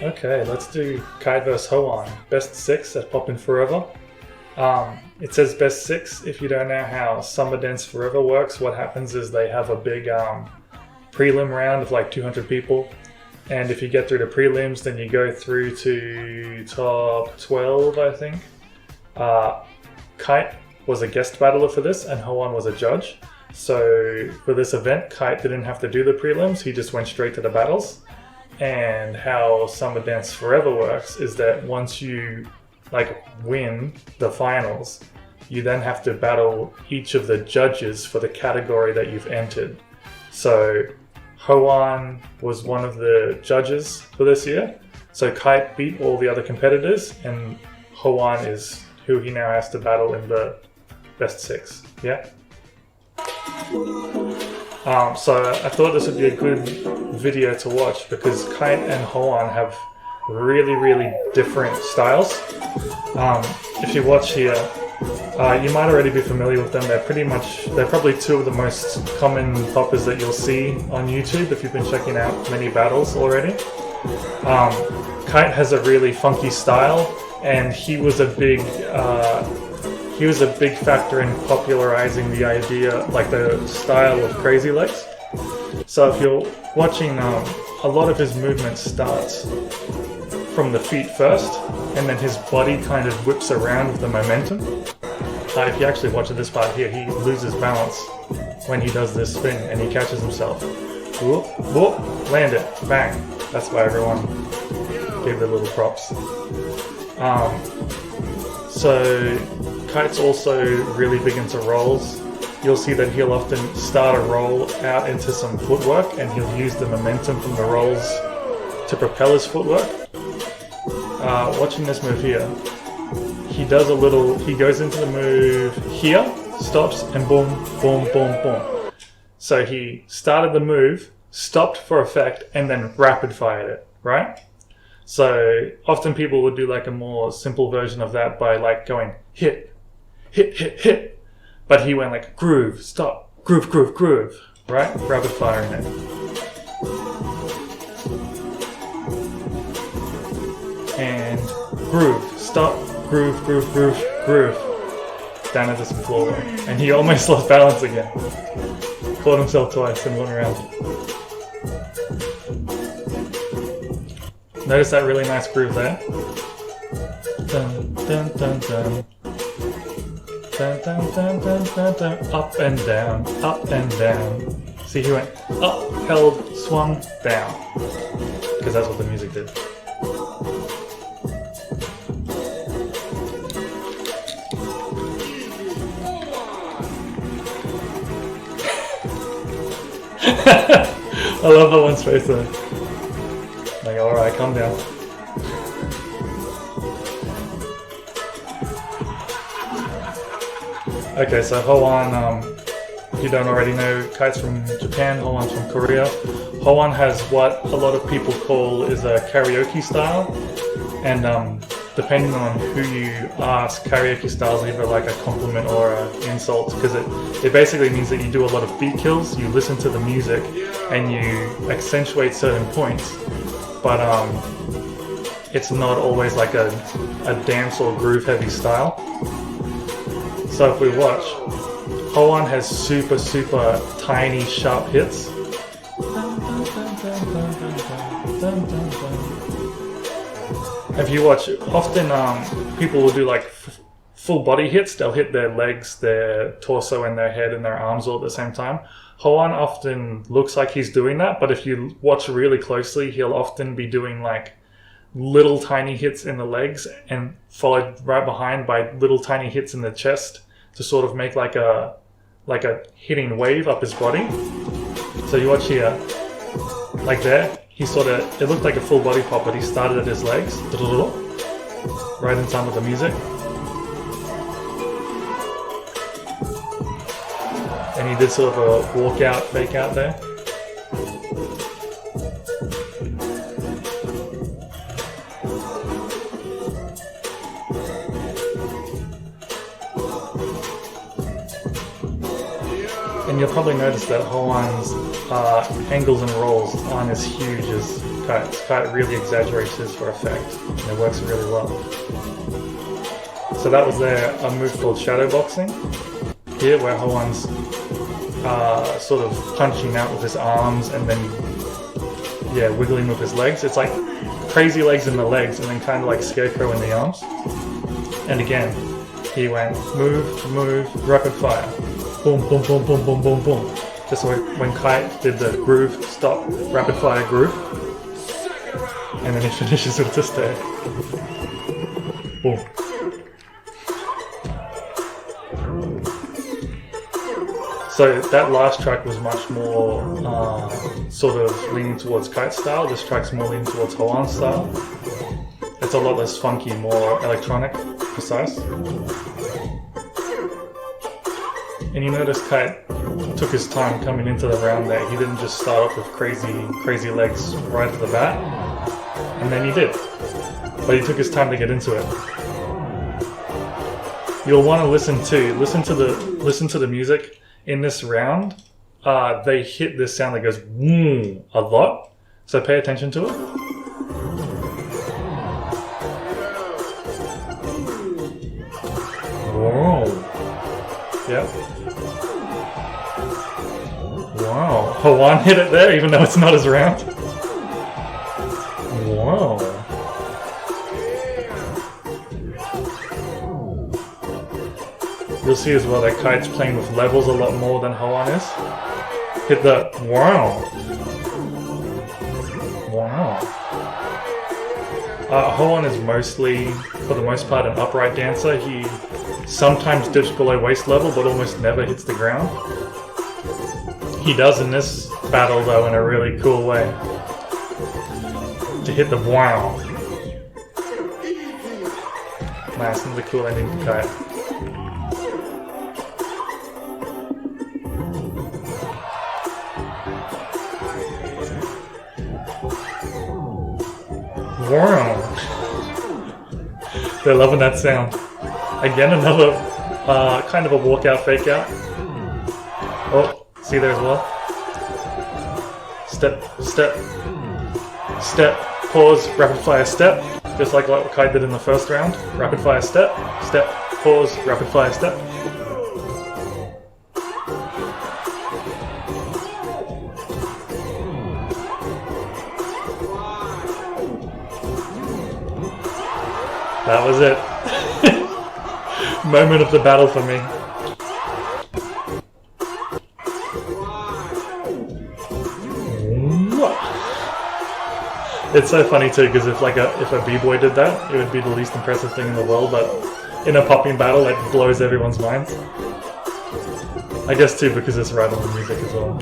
Okay, let's do Kite vs Hoan. Best 6 at Poppin' Forever. It says best 6. If you don't know how Summer Dance Forever works, what happens is they have a big prelim round of like 200 people. And if you get through the prelims, then you go through to top 12, I think. Kite was a guest battler for this, and Hoan was a judge. So for this event, Kite didn't have to do the prelims, he just went straight to the battles. And how Summer Dance Forever works is that once you win the finals, you then have to battle each of the judges for the category that you've entered. So Hoan was one of the judges for this year. So Kite beat all the other competitors, and Hoan is who he now has to battle in the best 6. Yeah. So I thought this would be a good video to watch because Kite and Hoan have really, really different styles. If you watch here, you might already be familiar with them. They're probably two of the most common poppers that you'll see on YouTube if you've been checking out many battles already. Kite has a really funky style, and he was a big factor in popularizing the idea, like the style of crazy legs. So if you're watching, a lot of his movement starts from the feet first, and then his body kind of whips around with the momentum. If you actually watch this part here, he loses balance when he does this spin, and he catches himself. Whoop, whoop, land it, bang. That's why everyone gave their little props. So Kite's also really big into rolls. You'll see that he'll often start a roll out into some footwork, and he'll use the momentum from the rolls to propel his footwork. Watching this move here, he goes into the move here, stops, and boom, boom, boom, boom. So he started the move, stopped for effect, and then rapid fired it, right? So often people would do like a more simple version of that by like going hit, hit, hit, hit. But he went like groove, stop, groove, groove, groove, right? Rapid firing it. And groove, stop, groove, groove, groove, groove. Down into some floor work. And he almost lost balance again. Caught himself twice and went around. Notice that really nice groove there. Dun, dun, dun, dun. Dun, dun, dun, dun, dun, dun. Up and down, up and down. See, he went up, held, swung, down. Because that's what the music did. I love that one's face there. Like, alright, calm down. Okay, so Hoan, if you don't already know, Kite's from Japan, Hoan's from Korea. Hoan has what a lot of people call is a karaoke style, and depending on who you ask, karaoke style is either like a compliment or an insult, because it basically means that you do a lot of beat kills, you listen to the music, and you accentuate certain points, but it's not always like a dance or groove heavy style. So if we watch, Hoan has super, super tiny, sharp hits. If you watch, often people will do like full body hits. They'll hit their legs, their torso, and their head and their arms all at the same time. Hoan often looks like he's doing that, but if you watch really closely, he'll often be doing like little tiny hits in the legs and followed right behind by little tiny hits in the chest to sort of make like a hitting wave up his body. So you watch here, like there, it looked like a full body pop, but he started at his legs, right in time with the music. And he did sort of a walk out, fake out there. And you'll probably notice that Hoan's angles and rolls aren't as huge as Kite's. Kite really exaggerates his for effect, and it works really well. So that was a move called shadow boxing. Here, where Hoan's sort of punching out with his arms and then, yeah, wiggling with his legs. It's like crazy legs in the legs and then kind of like Scarecrow in the arms. And again, he went move, move, rapid fire. Boom, boom, boom, boom, boom, boom, boom. Just like when Kite did the groove, stop, rapid fire groove. And then he finishes with this there. Boom. So that last track was much more sort of leaning towards Kite style. This track's more leaning towards Hoan style. It's a lot less funky, more electronic, precise. And you notice Kite took his time coming into the round there. He didn't just start off with crazy legs right off the bat. And then he did. But he took his time to get into it. You'll want to listen to the music. In this round, they hit this sound that goes "woo" a lot, so pay attention to it. Whoa. Yep. Wow. Hoan hit it there, even though it's not his round. Wow. You'll see as well that Kite's playing with levels a lot more than Hoan is. Hit the wow. Wow. Hoan is mostly, for the most part, an upright dancer. He sometimes dips below waist level, but almost never hits the ground. He does in this battle, though, in a really cool way. To hit the wow. Nice, another cool ending to Kite. Wow. They're loving that sound. Again, another kind of a walkout, fake out. Oh, see there as well. Step, step, step, pause, rapid fire step. Just like what Kite did in the first round. Rapid fire step, step, pause, rapid fire step. That was it. Moment of the battle for me. It's so funny too, because if a b-boy did that, it would be the least impressive thing in the world, but in a popping battle, it blows everyone's minds. I guess too, because it's right on the music as well.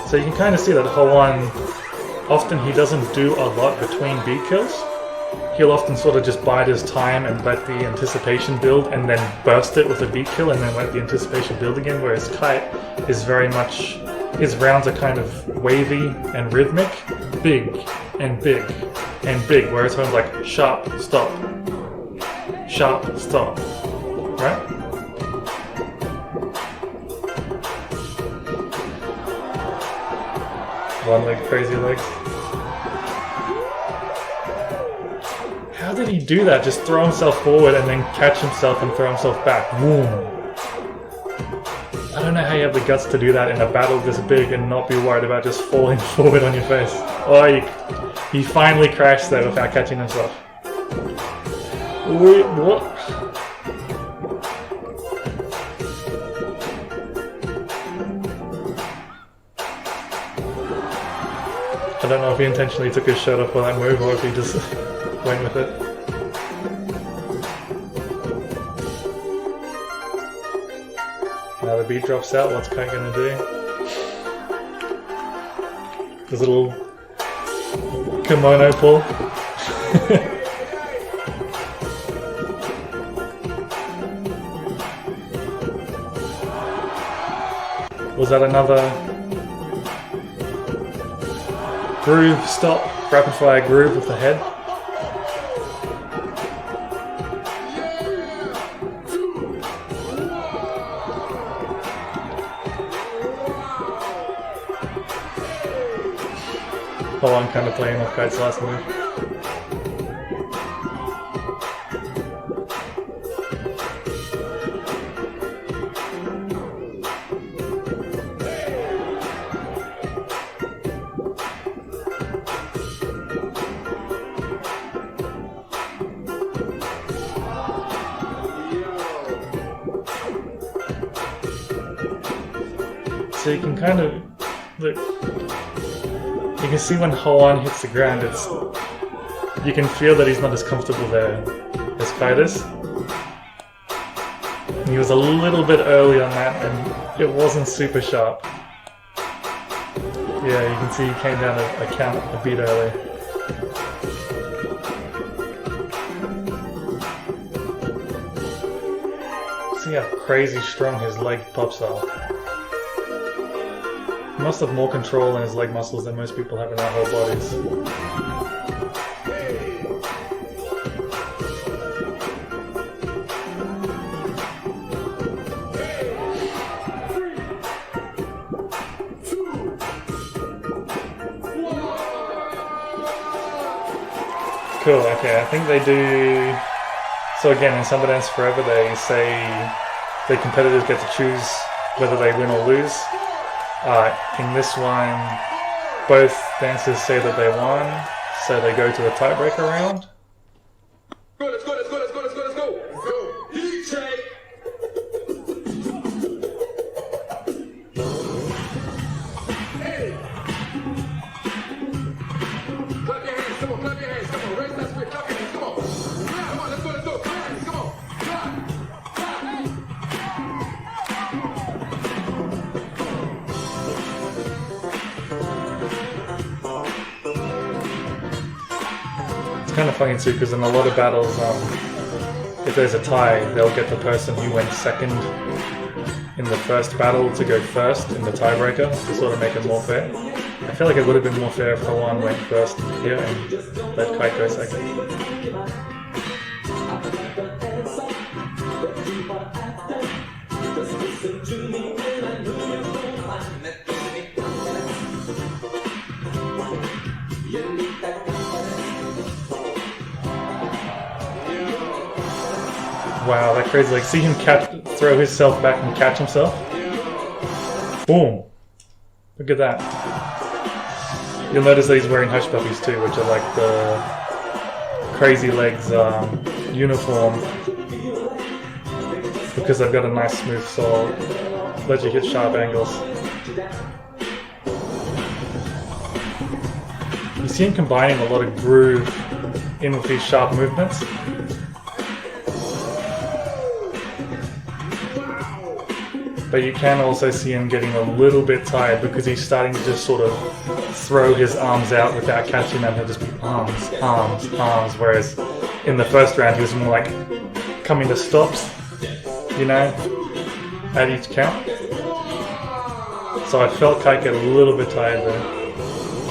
So you can kind of see that Hoan, often he doesn't do a lot between beat kills. He'll often sort of just bide his time and let the anticipation build and then burst it with a beat kill and then let the anticipation build again, whereas Kite is very much, his rounds are kind of wavy and rhythmic, big and big and big, whereas Hoan's like sharp, stop, right? One leg, crazy legs. How did he do that? Just throw himself forward and then catch himself and throw himself back. Boom. I don't know how you have the guts to do that in a battle this big and not be worried about just falling forward on your face. Oh, he finally crashed there without catching himself. Wait, what? I don't know if he intentionally took his shirt off for that move or if he just went with it. Now the beat drops out, what's Kite gonna do? This little kimono pull. Was that another groove, stop, rapid fire groove with the head? Hoan kind of playing off Kite's last move. So you can kind of look. You can see when Hoan hits the ground, you can feel that he's not as comfortable there as Kite is. And he was a little bit early on that, and it wasn't super sharp. Yeah, you can see he came down a count a bit early. See how crazy strong his leg pops are. He must have more control in his leg muscles than most people have in their whole bodies. Cool, okay, I think they do... So again, in Summer Dance Forever they say the competitors get to choose whether they win or lose. In this one, both dancers say that they won, so they go to a tiebreaker round. Let's go, let's go, let's go, let's go, let's go, let's go. DJ. Hey. Clap your hands, come on, clap your hands, come on, raise that switch, clap your hands, come on. Come on, let's go, clap your hands, come on. Kind of funny too, because in a lot of battles, if there's a tie, they'll get the person who went second in the first battle to go first in the tiebreaker to sort of make it more fair. I feel like it would have been more fair if Hoan went first here and let Kite go second. Wow, that crazy, like, see him throw himself back and catch himself? Boom! Look at that. You'll notice that he's wearing hush puppies too, which are like the Crazy Legs uniform, because they've got a nice smooth sole, let you hit sharp angles. You see him combining a lot of groove in with these sharp movements. But you can also see him getting a little bit tired because he's starting to just sort of throw his arms out without catching them. He'll just be arms, arms, arms. Whereas in the first round he was more like coming to stops, you know, at each count. So I felt Kite get a little bit tired there,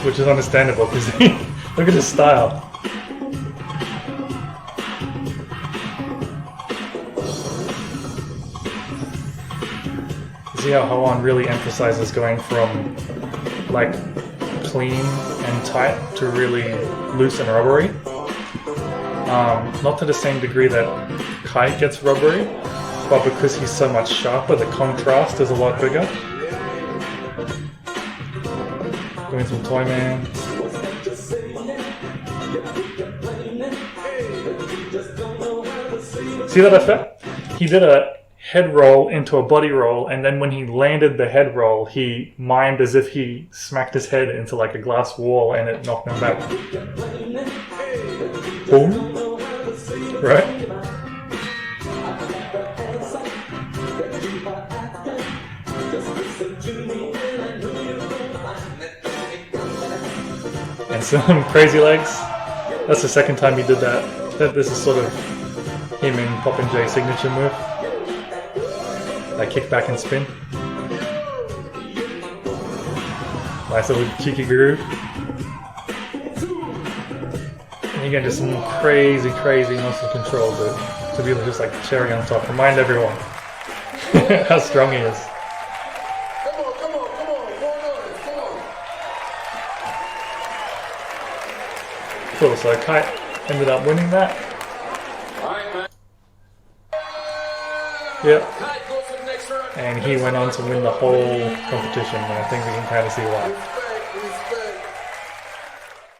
which is understandable because look at his style. See how Hoan really emphasizes going from like clean and tight to really loose and rubbery. Not to the same degree that Kite gets rubbery, but because he's so much sharper, the contrast is a lot bigger. Doing some Toy Man. See that effect? He did a head roll into a body roll, and then when he landed the head roll, he mimed as if he smacked his head into like a glass wall and it knocked him back. Boom. Right? And some Crazy Legs. That's the second time he did that. This is sort of him in Poppin' Jay's signature move. That kick back and spin. Nice little cheeky groove. And again, just some crazy, crazy muscle control to be just like cherry on top. Remind everyone how strong he is. Come on, come on, come on, come on. Cool, so Kite ended up winning that. Alright, man. Yep. Kite goes to the next round. And he went on to win the whole competition, and I think we can kind of see why.